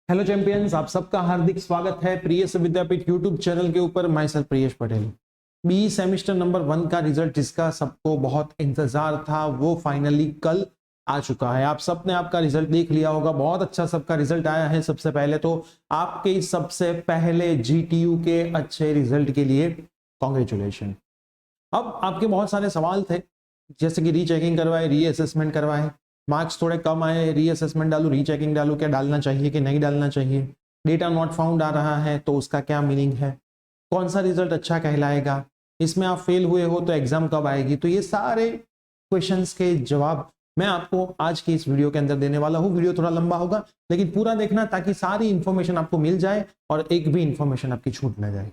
Hello champions, आप सबका हार्दिक स्वागत है प्रियस विद्यापीठ यूट्यूब चैनल के ऊपर। मैं sir Priyesh Patel. B semester number 1 का रिजल्ट जिसका सबको बहुत इंतजार था वो फाइनली कल आ चुका है। आप सबने आपका रिजल्ट देख लिया होगा, बहुत अच्छा सबका रिजल्ट आया है। सबसे पहले तो आपके सबसे पहले जीटीयू के अच्छे रिजल्ट के लिए कॉन्ग्रेचुलेशन। अब आपके बहुत सारे सवाल थे, जैसे कि रीचेकिंग करवाए, रीअसेसमेंट करवाए, मार्क्स थोड़े कम आए, रीअसेसमेंट डालू, रीचेकिंग डालू, क्या डालना चाहिए कि नहीं डालना चाहिए, डेटा नॉट फाउंड आ रहा है तो उसका क्या मीनिंग है, कौन सा रिजल्ट अच्छा कहलाएगा, इसमें आप फेल हुए हो तो एग्जाम कब आएगी। तो ये सारे क्वेश्चंस के जवाब मैं आपको आज की इस वीडियो के अंदर देने वाला हूँ। वीडियो थोड़ा लंबा होगा लेकिन पूरा देखना ताकि सारी इंफॉर्मेशन आपको मिल जाए और एक भी इंफॉर्मेशन आपकी छूट न जाए।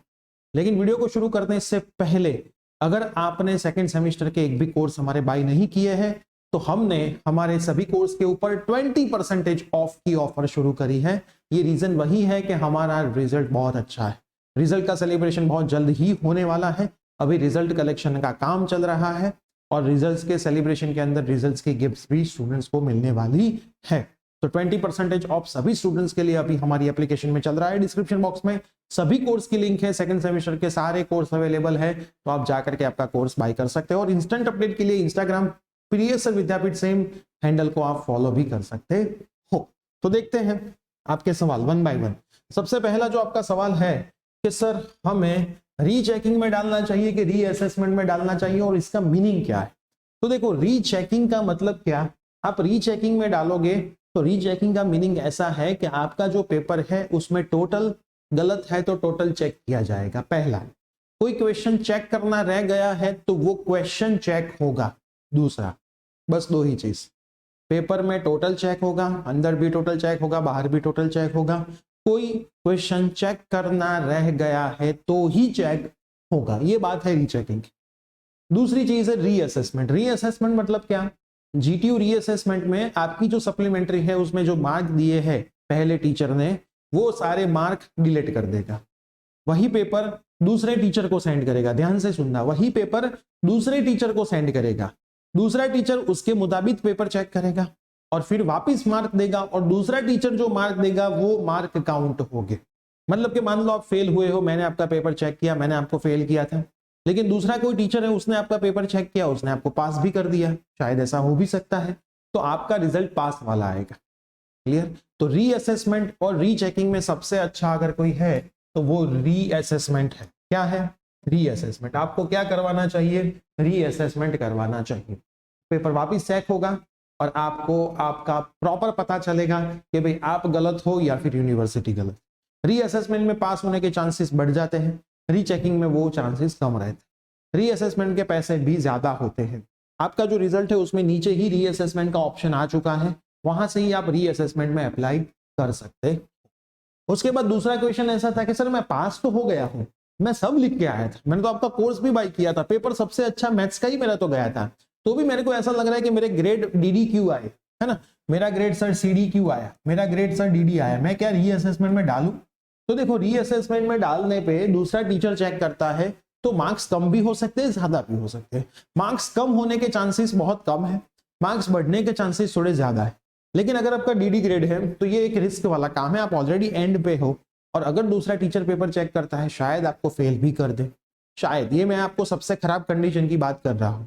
लेकिन वीडियो को शुरू करने से पहले अगर आपने सेकंड सेमेस्टर के एक भी कोर्स हमारे बाय नहीं किए हैं तो हमने हमारे सभी कोर्स के ऊपर 20% ऑफ की ऑफर शुरू करी है। ये रीजन वही है कि हमारा रिजल्ट बहुत अच्छा है। रिजल्ट का सेलिब्रेशन बहुत जल्द ही होने वाला है। अभी रिजल्ट कलेक्शन का काम चल रहा है और रिजल्ट्स के सेलिब्रेशन के अंदर रिजल्ट्स की गिफ्ट्स भी स्टूडेंट्स को मिलने वाली है। तो 20% ऑफ सभी स्टूडेंट्स के लिए अभी हमारी एप्लीकेशन में चल रहा है। डिस्क्रिप्शन बॉक्स में सभी कोर्स की लिंक है, सेकंड सेमेस्टर के सारे कोर्स अवेलेबल है, तो आप जाकर के आपका कोर्स बाय कर सकते हो। और इंस्टेंट अपडेट के लिए इंस्टाग्राम प्रियस विद्यापीठ सेम हैंडल को आप फॉलो भी कर सकते हो। तो देखते हैं आपके सवाल वन बाय वन। सबसे पहला जो आपका सवाल है कि सर हमें रीचेकिंग में डालना चाहिए कि रीअसेसमेंट में डालना चाहिए और इसका मीनिंग क्या है। तो देखो, रीचेकिंग का मतलब क्या, आप रीचेकिंग में डालोगे तो रीचेकिंग का मीनिंग ऐसा है कि आपका जो पेपर है उसमें टोटल गलत है तो टोटल चेक किया जाएगा। पहला, कोई क्वेश्चन चेक करना रह गया है तो वो क्वेश्चन चेक होगा। दूसरा, बस दो ही चीज, पेपर में टोटल चेक होगा, अंदर भी टोटल चेक होगा, बाहर भी टोटल चेक होगा। कोई क्वेश्चन चेक करना रह गया है तो ही चेक होगा। ये बात है रीचेकिंग। दूसरी चीज है रीअसेसमेंट। रीअसेसमेंट मतलब क्या, जीटीयू रीअसेसमेंट में आपकी जो सप्लीमेंट्री है उसमें जो मार्क दिए हैं पहले टीचर ने वो सारे मार्क डिलीट कर देगा। वही पेपर दूसरे टीचर को सेंड करेगा। ध्यान से सुनना, वही पेपर दूसरे टीचर को सेंड करेगा। दूसरा टीचर उसके मुताबिक पेपर चेक करेगा और फिर वापस मार्क देगा और दूसरा टीचर जो मार्क देगा वो मार्क काउंट होंगे। मतलब कि मान लो आप फेल हुए हो, मैंने आपका पेपर चेक किया, मैंने आपको फेल किया था, लेकिन दूसरा कोई टीचर है उसने आपका पेपर चेक किया, उसने आपको पास भी कर दिया, शायद ऐसा हो भी सकता है, तो आपका रिजल्ट पास वाला आएगा। क्लियर। तो रीअसेसमेंट और रीचेकिंग में सबसे अच्छा अगर कोई है तो वो रीअसेसमेंट है। क्या है? रीअसेसमेंट। आपको क्या करवाना चाहिए? रीअसेसमेंट करवाना चाहिए। पेपर वापस चेक होगा और आपको आपका प्रॉपर पता चलेगा कि भाई आप गलत हो या फिर यूनिवर्सिटी गलत। रीअसेसमेंट में पास होने के चांसेस बढ़ जाते हैं, रीचेकिंग में वो चांसेस कम रहते हैं। रीअसेसमेंट के पैसे भी ज्यादा होते हैं। आपका जो रिजल्ट है उसमें नीचे ही रीअसेसमेंट का ऑप्शन आ चुका है, वहां से ही आप रीअसेसमेंट में अप्लाई कर सकते। उसके बाद दूसरा क्वेश्चन ऐसा था कि सर मैं पास तो हो गया हूं, मैं सब लिख के आया था, मैंने तो आपका कोर्स भी बाय किया था, पेपर सबसे अच्छा मैथ्स का ही मेरा तो गया था, तो भी मेरे को ऐसा लग रहा है कि मेरे ग्रेड डीडी क्यों आए, है ना, मेरा ग्रेड सर सीडी क्यों आया, मेरा ग्रेड सर डीडी आया, मैं क्या रीअसेसमेंट में डालूं? तो देखो, रीअसेसमेंट में डालने पे दूसरा टीचर चेक करता है तो मार्क्स कम भी हो सकते हैं, ज्यादा भी हो सकते हैं। मार्क्स कम होने के चांसेस बहुत कम है, मार्क्स बढ़ने के चांसेस थोड़े ज्यादा है। लेकिन अगर आपका डीडी ग्रेड है तो ये एक रिस्क वाला काम है, आप ऑलरेडी एंड पे हो और अगर दूसरा टीचर पेपर चेक करता है शायद आपको फेल भी कर दे, शायद। ये मैं आपको सबसे खराब कंडीशन की बात कर रहा हूं।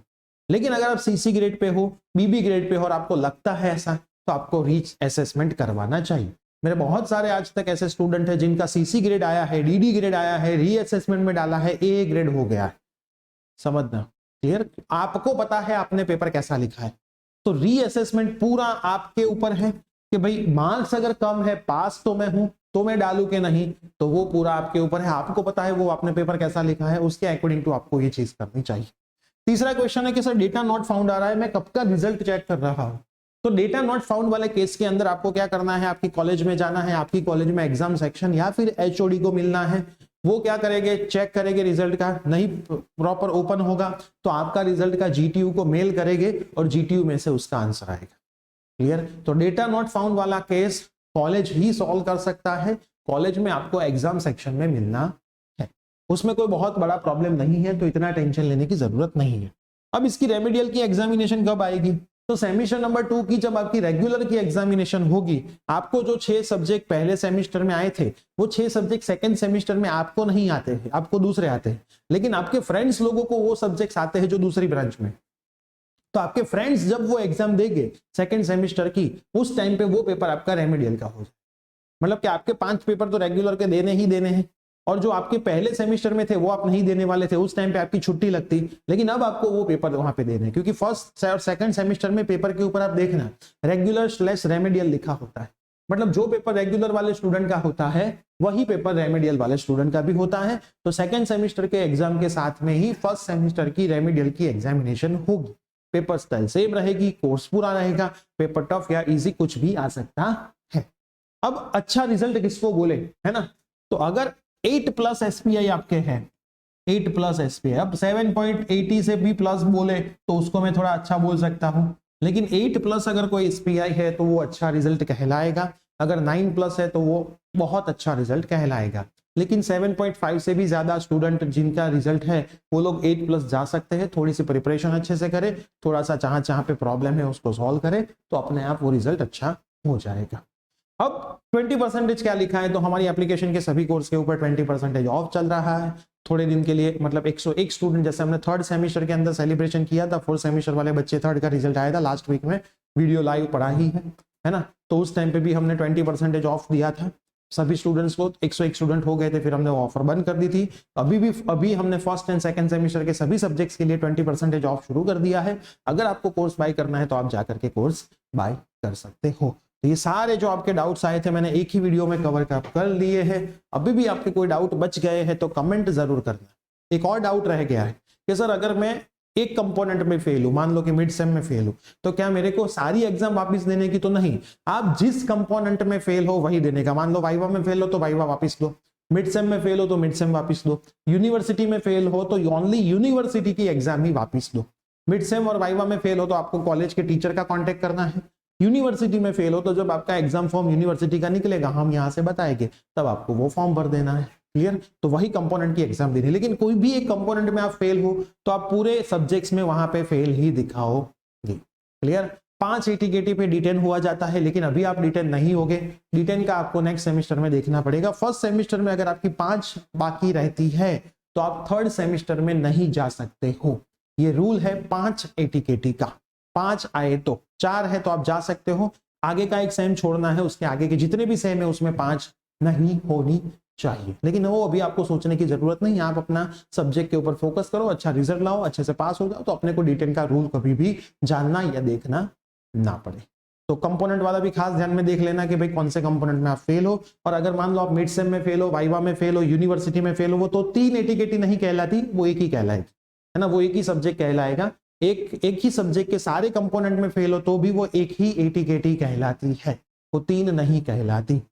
लेकिन अगर आप सीसी ग्रेड पे हो, बीबी ग्रेड पे हो और आपको लगता है ऐसा, तो आपको रीच असेसमेंट करवाना चाहिए। मेरे बहुत सारे आज तक ऐसे स्टूडेंट है जिनका सीसी ग्रेड आया है, डीडी ग्रेड आया है, रीअसेसमेंट में डाला है, ए ग्रेड हो गया है। समझना क्लियर? आपको पता है आपने पेपर कैसा लिखा है, तो रीअसेसमेंट पूरा आपके ऊपर है कि भाई मार्क्स अगर कम है, पास तो मैं हूं तो मैं डालू कि नहीं, तो वो पूरा आपके ऊपर है। आपको पता है वो आपने पेपर कैसा लिखा है, उसके अकॉर्डिंग टू आपको ये चीज करनी चाहिए। तीसरा क्वेश्चन है कि सर डेटा नॉट फाउंड आ रहा है, मैं कब का रिजल्ट चेक कर रहा हूं। तो डेटा नॉट फाउंड वाले केस के अंदर आपको क्या करना है, आपकी कॉलेज में जाना है, आपकी कॉलेज में एग्जाम सेक्शन या फिर एचओडी को मिलना है। वो क्या करेंगे, चेक करेंगे रिजल्ट का, नहीं प्रॉपर ओपन होगा तो आपका रिजल्ट का जीटीयू को मेल करेंगे और जीटीयू में से उसका आंसर आएगा। क्लियर? तो डेटा नॉट फाउंड वाला केस कॉलेज ही सॉल्व कर सकता है, कॉलेज में आपको एग्जाम सेक्शन में मिलना है, उसमें कोई बहुत बड़ा प्रॉब्लम नहीं है, तो इतना टेंशन लेने की जरूरत नहीं है। अब इसकी रेमेडियल की एग्जामिनेशन कब आएगी, तो सेमिस्टर नंबर 2 की जब आपकी रेगुलर की एग्जामिनेशन होगी, आपको जो 6 सब्जेक्ट पहले सेमिस्टर में आए थे वो 6 सब्जेक्ट सेकंड सेमिस्टर में आपको नहीं आते हैं, आपको दूसरे आते हैं, लेकिन आपके फ्रेंड्स लोगों को वो सब्जेक्ट्स आते हैं जो दूसरी ब्रांच में। तो आपके फ्रेंड्स जब वो एग्जाम देंगे सेकंड सेमिस्टर की, उस टाइम पे वो पेपर आपका रेमेडियल का हो जाए। मतलब कि आपके 5 पेपर तो रेगुलर के देने ही देने हैं, और जो आपके पहले सेमिस्टर में थे वो आप नहीं देने वाले थे, उस टाइम पे आपकी छुट्टी लगती, लेकिन अब आपको वो पेपर वहां पे देने हैं, क्योंकि फर्स्ट और सेकंड सेमिस्टर में पेपर के ऊपर आप देखना रेगुलर स्लैश रेमेडियल लिखा होता है। मतलब जो पेपर रेगुलर वाले स्टूडेंट का होता है वही पेपर रेमेडियल वाले स्टूडेंट का भी होता है। तो सेकंड सेमिस्टर के एग्जाम के साथ में ही फर्स्ट सेमिस्टर की रेमेडियल की एग्जामिनेशन होगी। पेपर स्टाइल सेम रहेगी, कोर्स पूरा रहेगा, पेपर टफ या इजी कुछ भी आ सकता है। अब अच्छा रिजल्ट किसको बोले, है ना? तो अगर 8+ SPI आपके हैं, 8+ SPI, अब 7.80 से भी प्लस बोले तो उसको मैं थोड़ा अच्छा बोल सकता हूं, लेकिन 8+ अगर कोई SPI है तो वो अच्छा रिजल्ट कहलाएगा, अगर 9+ है तो वो बहुत अच्छा रिजल्ट कहलाएगा। लेकिन 7.5 से भी ज्यादा स्टूडेंट जिनका रिजल्ट है वो लोग 8+ जा सकते हैं, थोड़ी सी प्रिपरेशन अच्छे से करें, थोड़ा सा जहां पे प्रॉब्लम है उसको सॉल्व करें तो अपने आप वो रिजल्ट अच्छा हो जाएगा। अब 20% क्या लिखा है, तो हमारी एप्लीकेशन के सभी कोर्स के ऊपर 20% ऑफ चल रहा है थोड़े दिन के लिए। मतलब 101 स्टूडेंट, जैसे हमने थर्ड सेमिस्टर के अंदर सेलिब्रेशन किया था, फोर्थ सेमिस्टर वाले बच्चे थर्ड का रिजल्ट आया था लास्ट वीक में, वीडियो लाइव पढ़ा ही है ना? तो उस टाइम पे भी हमने 20% ऑफ दिया था सभी स्टूडेंट्स को। 101 स्टूडेंट हो गए थे, फिर हमने ऑफर बंद कर दी थी। अभी हमने फर्स्ट एंड सेकंड सेमिस्टर के सभी सब्जेक्ट्स के लिए 20% ऑफ शुरू कर दिया है। अगर आपको कोर्स बाय करना है तो आप जाकर के कोर्स बाय कर सकते हो। तो ये सारे जो आपके डाउट्स आए थे मैंने एक ही वीडियो में कवर कर लिए हैं। अभी भी आपके कोई डाउट बच गए हैं तो कमेंट जरूर करना। एक और डाउट रह गया है कि सर अगर मैं एक कंपोनेंट में फेल हूं, मान लो कि मिड सेम में फेल हूं, तो क्या मेरे को सारी एग्जाम वापस देने की? तो नहीं, आप जिस कंपोनेंट में फेल हो वही देने का। मान लो वाइवा में फेल हो तो वाइवा वापस दो, मिड सेम में फेल हो तो मिड सेम वापस दो, यूनिवर्सिटी में फेल हो तो ओनली यूनिवर्सिटी की एग्जाम ही वापस दो। मिड सेम और वाइवा में फेल हो तो आपको कॉलेज के टीचर का कॉन्टेक्ट करना है। यूनिवर्सिटी में फेल हो तो जब आपका एग्जाम फॉर्म यूनिवर्सिटी का निकलेगा, हम यहाँ से बताएंगे, तब आपको वो फॉर्म भर देना है। क्लियर? तो वही कंपोनेंट की एग्जाम देनी है। लेकिन कोई भी एक कंपोनेंट में आप फेल हो तो आप पूरे सब्जेक्ट्स में वहां पे फेल ही दिखाओगे। क्लियर? 5 ATKT पे D10 हुआ जाता है, लेकिन अभी आप D10 नहीं होगे। D10 का आपको नेक्स्ट सेमिस्टर में देखना पड़ेगा। फर्स्ट सेमिस्टर में अगर आपकी 5 बाकी रहती है तो आप थर्ड सेमिस्टर में नहीं जा सकते हो। ये रूल है 5 ATKT का। 5 आए तो 4 है तो आप जा सकते हो, आगे का एक सेम छोड़ना है, उसके आगे के जितने भी सेम है उसमें 5 नहीं होनी चाहिए। लेकिन वो अभी आपको सोचने की जरूरत नहीं है, आप अपना सब्जेक्ट के ऊपर फोकस करो, अच्छा रिजल्ट लाओ, अच्छे से पास हो जाओ, तो अपने को D10 का रूल कभी भी जानना या देखना ना पड़े। तो कंपोनेंट वाला भी खास ध्यान में देख लेना कि भाई कौन से कंपोनेंट में आप फेल हो। और अगर मान लो आप मिड सेम में फेल हो, वाइवा में फेल हो, यूनिवर्सिटी में फेल हो, वो तो 3 ATKT नहीं कहलाती, वो एक ही कहलाएगी, है ना? वो एक ही सब्जेक्ट कहलाएगा। एक ही सब्जेक्ट के सारे कंपोनेंट में फेल हो तो भी वो एक ही ATKT कहलाती है, वो 3 नहीं कहलाती।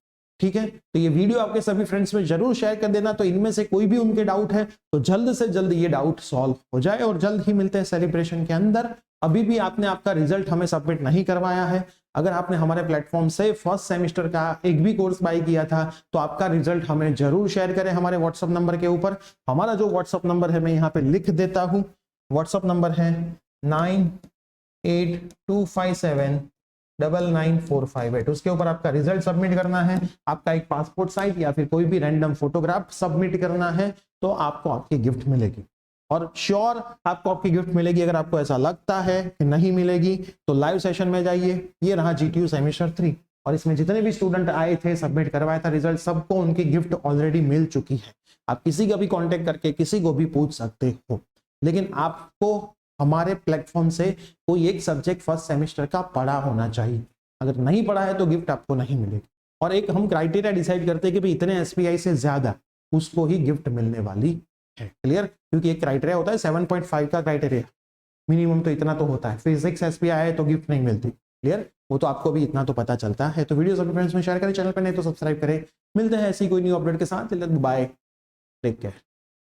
ठीक है? तो ये वीडियो आपके सभी फ्रेंड्स में जरूर शेयर कर देना, तो इनमें से कोई भी उनके डाउट है तो जल्द से जल्द ये डाउट सॉल्व हो जाए। और जल्द ही मिलते हैं सेलिब्रेशन के अंदर। अभी भी आपने आपका रिजल्ट हमें सबमिट नहीं करवाया है, अगर आपने हमारे प्लेटफॉर्म से फर्स्ट सेमिस्टर का एक भी कोर्स बाय किया था तो आपका रिजल्ट हमें जरूर शेयर करें हमारे व्हाट्सएप नंबर के ऊपर। हमारा जो व्हाट्सएप नंबर है मैं यहाँ पे लिख देता हूं। व्हाट्सएप नंबर है 9825799458। उसके ऊपर आपका रिजल्ट सबमिट करना है, आपका एक पासपोर्ट साइज या फिर कोई भी रैंडम फोटोग्राफ सबमिट करना है, तो आपको आपकी गिफ्ट मिलेगी। और श्योर आपको आपकी गिफ्ट मिलेगी। अगर आपको ऐसा लगता है कि नहीं मिलेगी तो लाइव सेशन में जाइए। ये रहा GTU सेमेस्टर 3 और इसमें जितने भी स्टूडेंट आए थे, सबमिट करवाया था रिजल्ट, सबको उनकी गिफ्ट ऑलरेडी मिल चुकी है। आप किसी का भी कांटेक्ट करके किसी को भी पूछ सकते हो, लेकिन आपको हमारे प्लेटफॉर्म से कोई एक सब्जेक्ट फर्स्ट सेमेस्टर का पढ़ा होना चाहिए। अगर नहीं पढ़ा है तो गिफ्ट आपको नहीं मिलेगी। और एक हम क्राइटेरिया डिसाइड करते हैं कि भाई इतने SPI से ज्यादा उसको ही गिफ्ट मिलने वाली है। क्लियर? क्योंकि एक क्राइटेरिया होता है 7.5 का क्राइटेरिया, मिनिमम तो इतना तो होता है। फिर 6 SPI आए तो गिफ्ट नहीं मिलती। क्लियर? वो तो आपको भी इतना तो पता चलता है। तो वीडियो सभी फ्रेंड्स में शेयर करें, चैनल पर नहीं तो सब्सक्राइब करें। मिलते हैं ऐसी कोई न्यू अपडेट के साथ। Bye, take care.